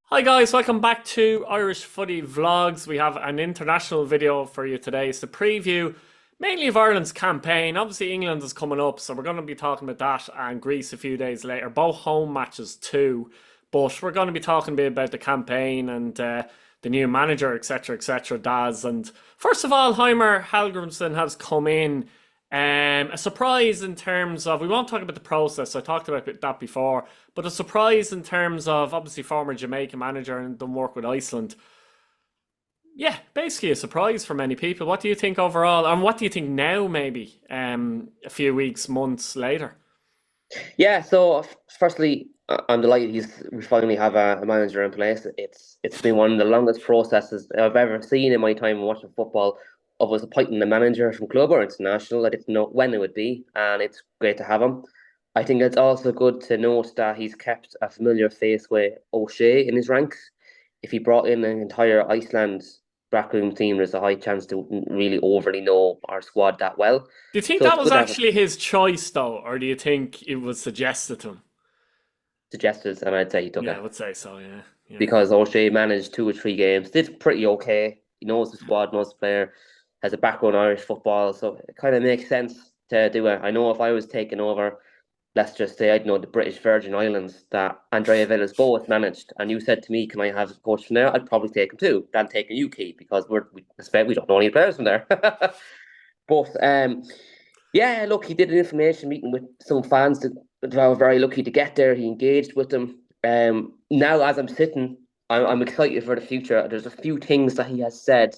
Hi guys, welcome back to Irish Footy Vlogs. We have an international video for you today. It's the preview mainly of Ireland's campaign. Obviously England is coming up, so we're going to be talking about that and Greece a few days later. Both home matches too. But we're going to be talking a bit about the campaign and the new manager, etc., Daz. And first of all, Heimir Hallgrímsson has come in. A surprise in terms of, we won't talk about the process, I talked about that before, but a surprise in terms of obviously former Jamaican manager and done work with Iceland. Yeah, basically a surprise for many people. What do you think overall? And what do you think now, maybe, a few weeks, months later? Yeah, so firstly, I'm delighted we finally have a manager in place. It's been one of the longest processes I've ever seen in my time watching football of us appointing a manager from club or international. I didn't know when it would be, and it's great to have him. I think it's also good to note that he's kept a familiar face with O'Shea in his ranks. If he brought in an entire Iceland backroom team, there's a high chance they wouldn't really overly know our squad that well. Do you think So that it's was good to have actually his choice, though, or do you think it was suggested to him? suggested, and I'd say he took Yeah, I it. would say so, yeah. Yeah. Because O'Shea managed 2 or 3 games, did pretty okay. He knows the squad, knows the player, has a background in Irish football, so it kind of makes sense to do it. I know if I was taking over, let's just say I'd know the British Virgin Islands that Andrea Villas-Boas managed, and you said to me, "Can I have a coach from there?" I'd probably take him too, than taking you, Keith, because we expect we don't know any players from there. But yeah, look, he did an information meeting with some fans that were very lucky to get there. He engaged with them. Now, as I'm sitting, I'm excited for the future. There's a few things that he has said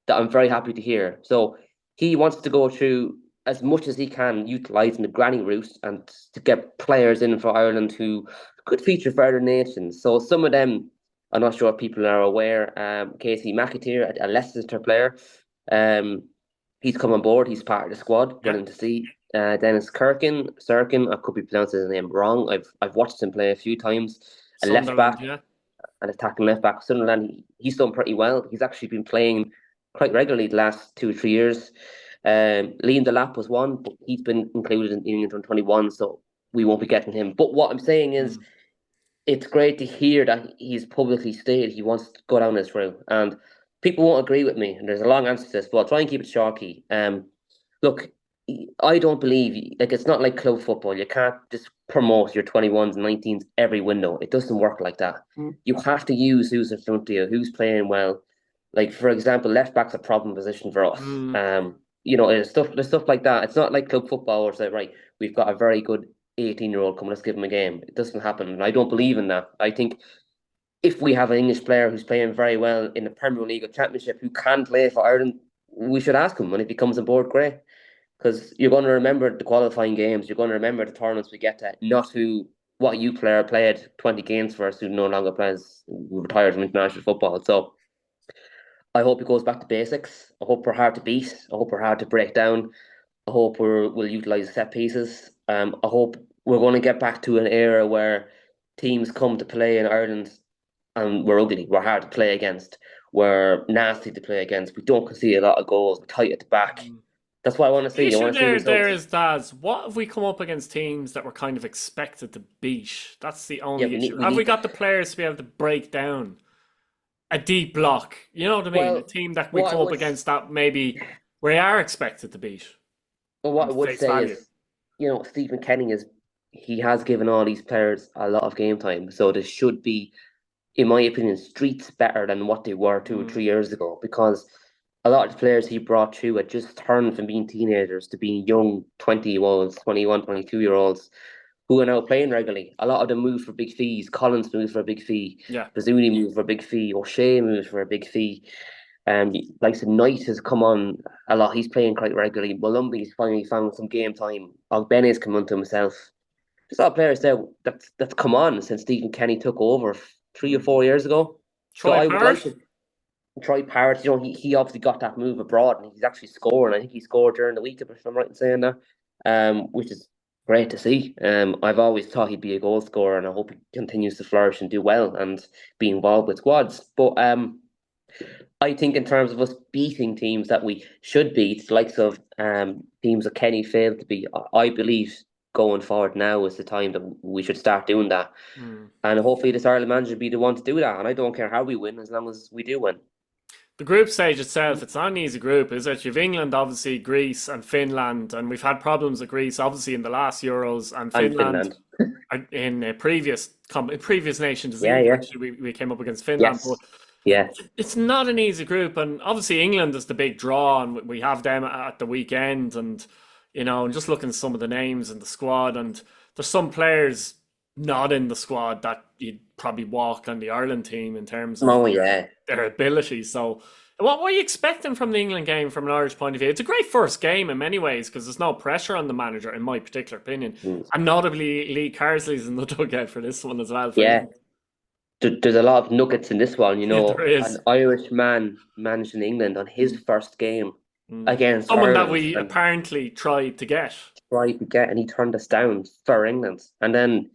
that I'm very happy to hear. So he wants to go through as much as he can, utilising the granny route and to get players in for Ireland who could feature for other nations. So some of them, I'm not sure if people are aware. Casey McAteer, a Leicester player. Um, he's come on board. He's part of the squad. Yeah. Brilliant to see. Dennis Sirkin, I could be pronouncing his name wrong. I've watched him play a few times. A left back, Sunderland, yeah. an attacking left back. Sunderland, he's done pretty well. He's actually been playing quite regularly the last 2 or 3 years. Liam Delap was one, but he's been included in England on 21, so we won't be getting him. But what I'm saying is, Mm. it's great to hear that he's publicly stated he wants to go down this route. And people won't agree with me, and there's a long answer to this, but I'll try and keep it short. Look, I don't believe like it's not like club football. You can't just promote your 21s and 19s every window. It doesn't work like that. You have to use who's in front of you, who's playing well. Like for example, left back's a problem position for us. Mm. There's stuff like that. It's not like club football where it's like, right, we've got a very good 18-year-old come, let's give him a game. It doesn't happen. And I don't believe in that. I think if we have an English player who's playing very well in the Premier League or Championship who can play for Ireland, we should ask him when he comes on board, great. Because you're going to remember the qualifying games, you're going to remember the tournaments we get to, not what you player played 20 games for us who no longer plays, who retired from international football. So I hope it goes back to basics. I hope we're hard to beat. I hope we're hard to break down. I hope we'll utilize set pieces. I hope we're going to get back to an era where teams come to play in Ireland and we're ugly. We're hard to play against. We're nasty to play against. We don't concede a lot of goals. We're tight at the back. That's what I want to The see. I issue want to see there results. is that what have we come up against teams that we're kind of expected to beat? That's the Yeah, only we need issue. we Have we need got the players to be able to break down a deep block? You know what I mean? A well, team that we what I come up would against that maybe we are expected to beat what on I would face say value. is, Stephen Kenny he has given all these players a lot of game time, so there should be, in my opinion, streets better than what they were two or Mm. three years ago because a lot of the players he brought through had just turned from being teenagers to being young 20-year-olds, 21, 22-year-olds who are now playing regularly. A lot of them moved for big fees. Collins moved for a big fee. Yeah. Bazuni moved for a big fee. O'Shea moved for a big fee. Like I said, Knight has come on a lot. He's playing quite regularly. Molumby's finally found some game time. Ogbene's come onto himself. There's a lot of players there that's come on since Stephen Kenny took over 3 or 4 years ago. So Troy I would like Parrott? to try Parrott. He obviously got that move abroad and he's actually scoring. I think he scored during the week, if I'm right in saying that, which is great to see. I've always thought he'd be a goal scorer and I hope he continues to flourish and do well and be involved with squads. But I think in terms of us beating teams that we should beat, the likes of teams that Kenny failed to beat, I believe going forward now is the time that we should start doing that. Mm. And hopefully this Ireland manager will be the one to do that. And I don't care how we win as long as we do win. The group stage itself, it's not an easy group, is it? You've England, obviously, Greece and Finland, and we've had problems with Greece, obviously, in the last Euros, and And Finland Finland. in previous Nations Yeah, League. yeah. Actually, we came up against Finland, but Yes. Yeah. it's not an easy group. And obviously, England is the big draw, and we have them at the weekend. And and just looking at some of the names in the squad, and there's some players not in the squad that you'd probably walk on the Ireland team in terms of Oh, yeah. their ability. So, what were you expecting from the England game from an Irish point of view? It's a great first game in many ways because there's no pressure on the manager, in my particular opinion. Mm. And notably, Lee Carsley's in the dugout for this one as well. Yeah. There's a lot of nuggets in this one, Yeah, there an is. Irish man managing England on his first game Mm. against Someone that Ireland we and apparently tried to get. tried to get, and he turned us down for England. And then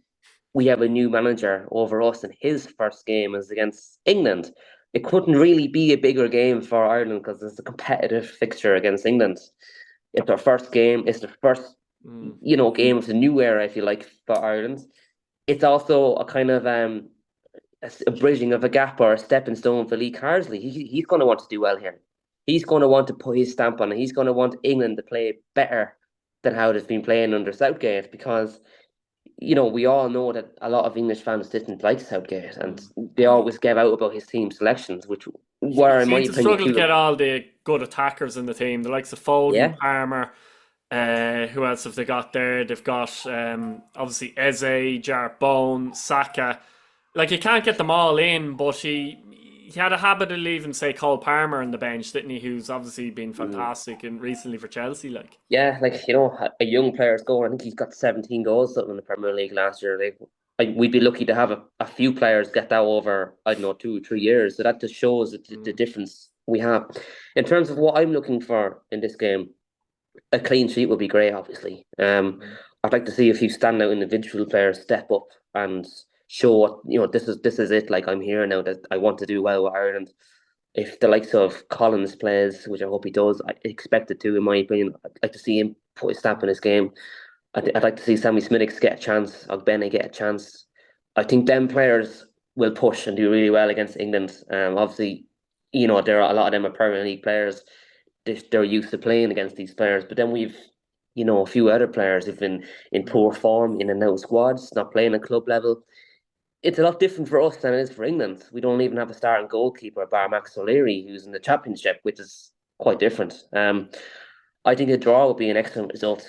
we have a new manager over us, and his first game is against England. It couldn't really be a bigger game for Ireland because it's a competitive fixture against England. It's our first game. It's the first, Mm. game of the new era, if you like, for Ireland. It's also a kind of a bridging of a gap or a stepping stone for Lee Carsley. He's going to want to do well here. He's going to want to put his stamp on it. He's going to want England to play better than how they've been playing under Southgate because, we all know that a lot of English fans didn't like Southgate and they always gave out about his team selections, which He were, in my seems to opinion, struggle to get all the good attackers in the team. The likes of Foden, yeah. Palmer. Who else have they got there? They've got obviously Eze, Jarrett Bone, Saka. Like you can't get them all in, but he had a habit of leaving, say, Cole Palmer on the bench, didn't he? Who's obviously been Mm. fantastic and recently for Chelsea. Like, Yeah, like, a young player scoring. I think he's got 17 goals something in the Premier League last year. Like we'd be lucky to have a few players get that over, I don't know, 2 or 3 years. So that just shows the difference we have. In terms of what I'm looking for in this game, a clean sheet would be great, obviously. I'd like to see a few standout individual players step up and show what, this is it. Like I'm here now that I want to do well with Ireland. If the likes of Collins plays, which I hope he does, I expect it to, in my opinion. I'd like to see him put his stamp in his game. I'd like to see Sammy Smithix get a chance, Ogbene get a chance. I think them players will push and do really well against England. Obviously, there are a lot of them are Premier League players. They're used to playing against these players. But then we've, a few other players who've been in poor form, in and out squads, not playing at club level. It's a lot different for us than it is for England. We don't even have a starting goalkeeper, bar Max O'Leary, who's in the Championship, which is quite different. I think a draw would be an excellent result.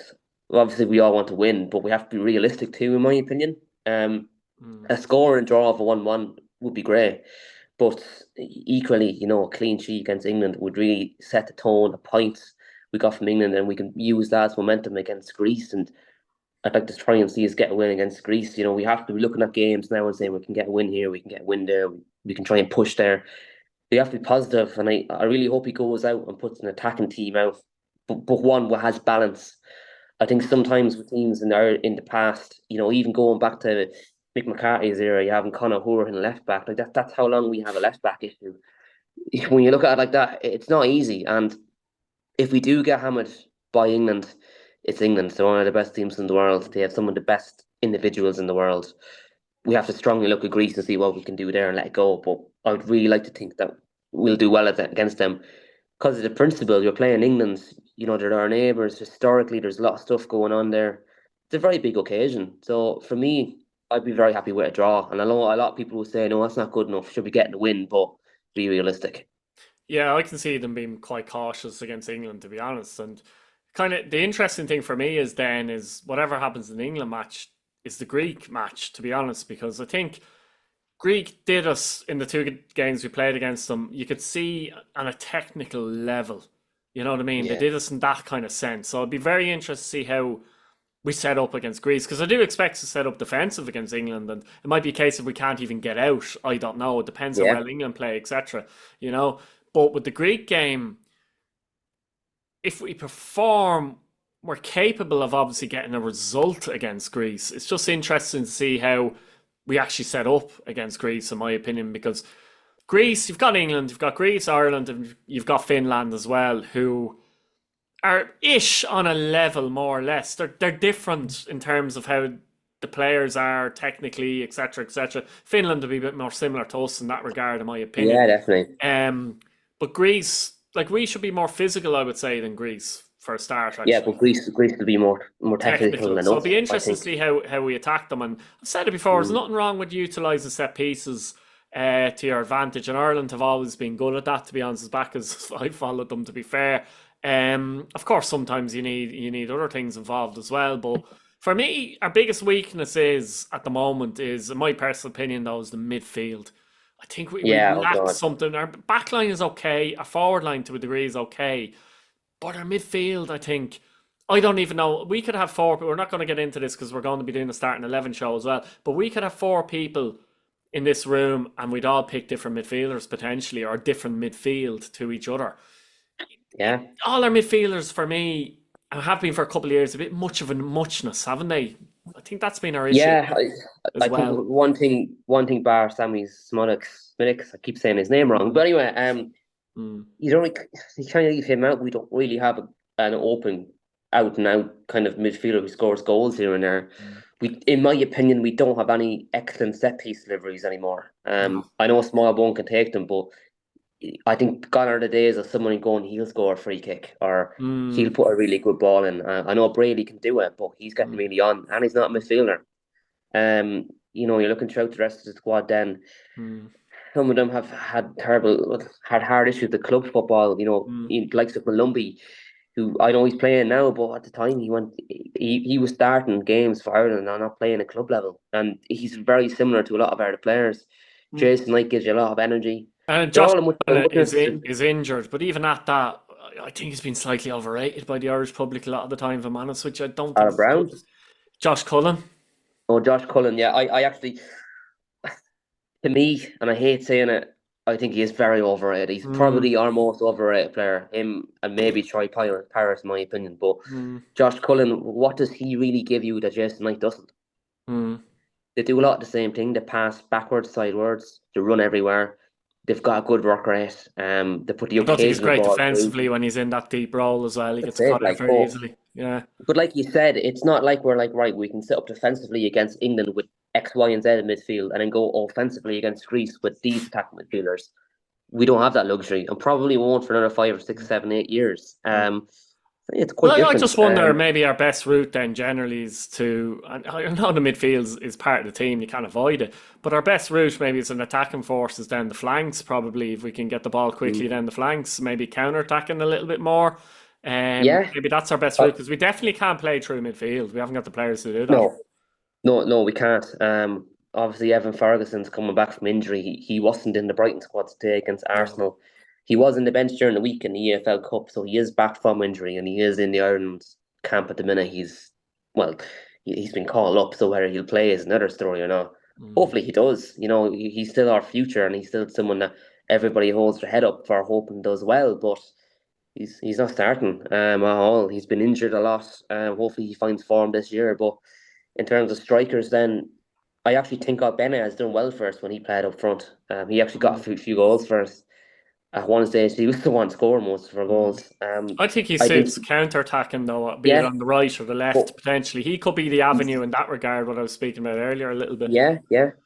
Obviously, we all want to win, but we have to be realistic too, in my opinion. A score and draw of a 1-1 would be great. But equally, a clean sheet against England would really set the tone, the points we got from England, and we can use that as momentum against Greece. And I'd like to try and see us get a win against Greece. We have to be looking at games now and saying we can get a win here, we can get a win there, we can try and push there. We have to be positive, and I really hope he goes out and puts an attacking team out, but one that has balance. I think sometimes with teams in the past, even going back to Mick McCarthy's era, you having Conor Hoare in left back. Like that's how long we have a left back issue. When you look at it like that, it's not easy. And if we do get hammered by England, it's England. They're one of the best teams in the world. They have some of the best individuals in the world. We have to strongly look at Greece and see what we can do there and let it go. But I'd really like to think that we'll do well against them. Because of the principle, you're playing England, they're our neighbours. Historically, there's a lot of stuff going on there. It's a very big occasion. So for me, I'd be very happy with a draw. And I know a lot of people will say, no, that's not good enough. Should be getting the win, but be realistic. Yeah, I can see them being quite cautious against England, to be honest. And kind of the interesting thing for me is whatever happens in the England match is the Greek match, to be honest, because I think Greek did us in the two games we played against them. You could see on a technical level, you know what I mean? They Yeah. did us in that kind of sense. So I'd be very interested to see how we set up against Greece because I do expect to set up defensive against England, and it might be a case if we can't even get out. I don't know. It depends how Yeah. well England play, etc. You know, but with the Greek game, if we perform, we're capable of obviously getting a result against Greece. It's just interesting to see how we actually set up against Greece, in my opinion, because Greece, you've got England, you've got Greece, Ireland, and you've got Finland as well, who are ish on a level more or less. They're different in terms of how the players are technically, etc., etc. Finland will be a bit more similar to us in that regard, in my opinion. Yeah, definitely. Um, but Greece, like we should be more physical, I would say, than Greece for a start. Yeah, Actually, but Greece will be more technical technical. than So it'll us, be I interesting to think. see how we attack them. And I've said it before, there's Mm. nothing wrong with utilising set pieces to your advantage. And Ireland have always been good at that, to be honest, as back as I followed them, to be fair. Of course, sometimes you need other things involved as well. But for me, our biggest weakness is at the moment is, in my personal opinion, though, is the midfield. I think we Yeah, oh lack God. something. Our back line is okay. Our forward line to a degree is okay. But our midfield, I think, I don't even know. We could have four, but we're not going to get into this because we're going to be doing a starting 11 show as well. But we could have four people in this room and we'd all pick different midfielders potentially or different midfield to each other. Yeah. All our midfielders for me have been for a couple of years a bit much of a muchness, haven't they? I think that's been our issue Yeah, as I think well. one thing bar Sammy Smolix, I keep saying his name wrong. But anyway, Mm, you don't you can't leave him out. We don't really have an open out and out kind of midfielder who scores goals here and there. mm. In my opinion, we don't have any excellent set piece deliveries anymore. No. I know Small Bone can take them, but I think gone are the days of someone going, he'll score a free kick or he'll Mm, put a really good ball in. I know Brady can do it, but he's getting mm, really on, and he's not a midfielder. You're looking throughout the rest of the squad. Then mm, some of them have had hard issues with club football. mm. Likes of Malumbi, who I know he's playing now, but at the time he was starting games for Ireland and not playing at club level, and he's very similar to a lot of our players. Mm. Jason Knight gives you a lot of energy. And They're Josh all a much of a Cullen is muchness. is injured, but even at that, I think he's been slightly overrated by the Irish public a lot of the time. If I'm honest, which I don't think Aaron is good. Brown. Josh Cullen. Oh, Josh Cullen. Yeah, I actually, to me, and I hate saying it, I think he is very overrated. He's Mm, probably our most overrated player. Him and maybe Troy Paris, in my opinion. But mm, Josh Cullen, what does he really give you that Jason Knight doesn't? mm. They do a lot of the same thing. They pass backwards, sidewards. They run everywhere. They've got a good work rate. They put the I don't think he's occasional great ball through. defensively when he's in that deep role as well. He That's gets it. caught out Like, very easily. Yeah. but like you said, it's not like we're like, right, we can sit up defensively against England with X, Y, and Z in midfield and then go offensively against Greece with these attacking midfielders. We don't have that luxury and probably won't for another 5 or 6, 7, 8 years. Mm. It's quite Well, I different. just wonder maybe our best route then generally is to. And I know the midfield is part of the team, you can't avoid it. But our best route maybe is an attacking force is down the flanks, probably if we can get the ball quickly down the flanks, maybe counter attacking a little bit more. Yeah, Maybe that's our best route uh, because we definitely can't play through midfield. We haven't got the players to do that. no, no, we can't. Obviously, Evan Ferguson's coming back from injury. He wasn't in the Brighton squad today against No. Arsenal. He was in the bench during the week in the EFL Cup, so he is back from injury and he is in the Ireland camp at the minute. Well, he's been called up, so whether he'll play is another story or not. Mm. Hopefully, he does. He's still our future, and he's still someone that everybody holds their head up for, hoping does well. But he's not starting at all. He's been injured a lot. Hopefully, he finds form this year. But in terms of strikers, then I actually think Bennett has done well for us when he played up front. He actually got Mm. a few goals for us at one stage. He was the one scoring most of our Mm. goals. I think he I think, suits counter attacking though, be it yeah, on the right or the but left potentially. He could be the he's avenue in that regard. What I was speaking about earlier a little bit. yeah,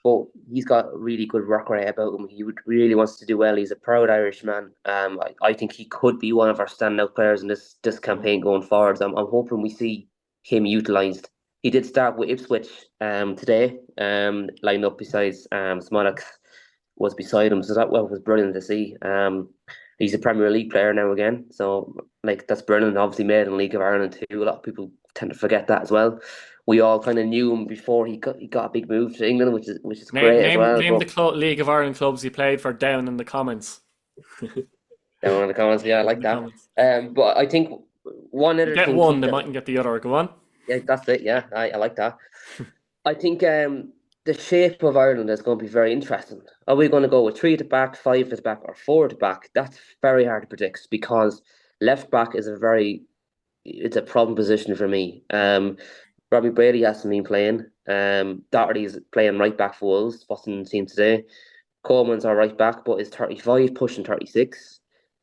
but he's got really good work rate about him. Really wants to do well. He's a proud Irishman. I think he could be one of our standout players in this Mm. campaign going forwards. I'm hoping we see him utilised. He did start with Ipswich today, lined up besides Smollett was beside him, so that was brilliant to see. He's a Premier League player now again, so like that's brilliant. Obviously made in League of Ireland too. A lot of people tend to forget that as well. We all kind of knew him before he got a big move to England, which is Name great as name well. name But the League of Ireland clubs he played for down in the comments. down in the comments, yeah, I In like the that. comments. But I think one You other get thing one, too they that mightn't get the other. Go on. yeah, that's it. Yeah, I like that. I think the shape of Ireland is going to be very interesting. Are we going to go with three at the back, five at the back, or four at the back? That's very hard to predict because left back is it's a problem position for me. Robbie Brady hasn't been playing. Doherty's playing right back for Wolves. Wasn't seen today. Coleman's our right back, but is 35 pushing 36.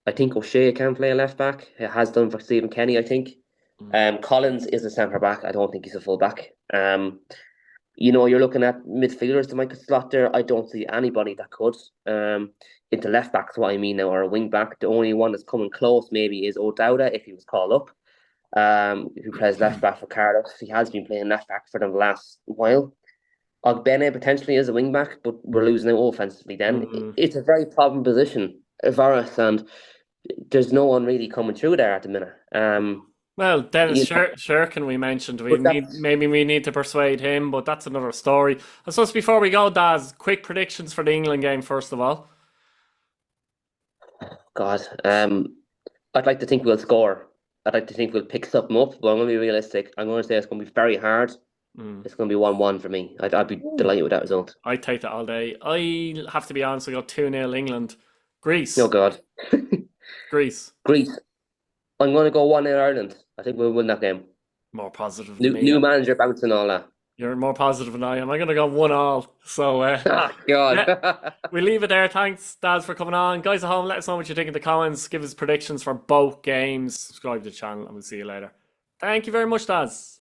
I think O'Shea can play a left back. He has done for Stephen Kenny, I think. Collins is a centre back. I don't think he's a full back. You're looking at midfielders that might slot there. I don't see anybody that could. Into left back's what I mean now, or a wing back. The only one that's coming close maybe is O'Dowda if he was called up. Who plays left back for Cardiff. He has been playing left back for them the last while. Ogbene potentially is a wing back, but we're losing out offensively then. It's a very problem position for us, and there's no one really coming through there at the minute. Well, Dennis Shirkin we mentioned. Maybe we need to persuade him, but that's another story. I suppose before we go, Daz, quick predictions for the England game first of all. God, I'd like to think we'll score. I'd like to think we'll pick something up, but I'm going to be realistic. I'm going to say it's going to be very hard. It's going to be 1-1 for me. I'd be delighted with that result. I'd take that all day. I have to be honest, we got 2-0 England. Greece. Oh, God. Greece. I'm going to go 1-0 Ireland. I think we'll win that game. More positive than me. New manager bouncing all that. You're more positive than I am. I'm going to go 1-1. So, God. Yeah, we leave it there. Thanks, Daz, for coming on. Guys at home, let us know what you think in the comments. Give us predictions for both games. Subscribe to the channel, and we'll see you later. Thank you very much, Daz.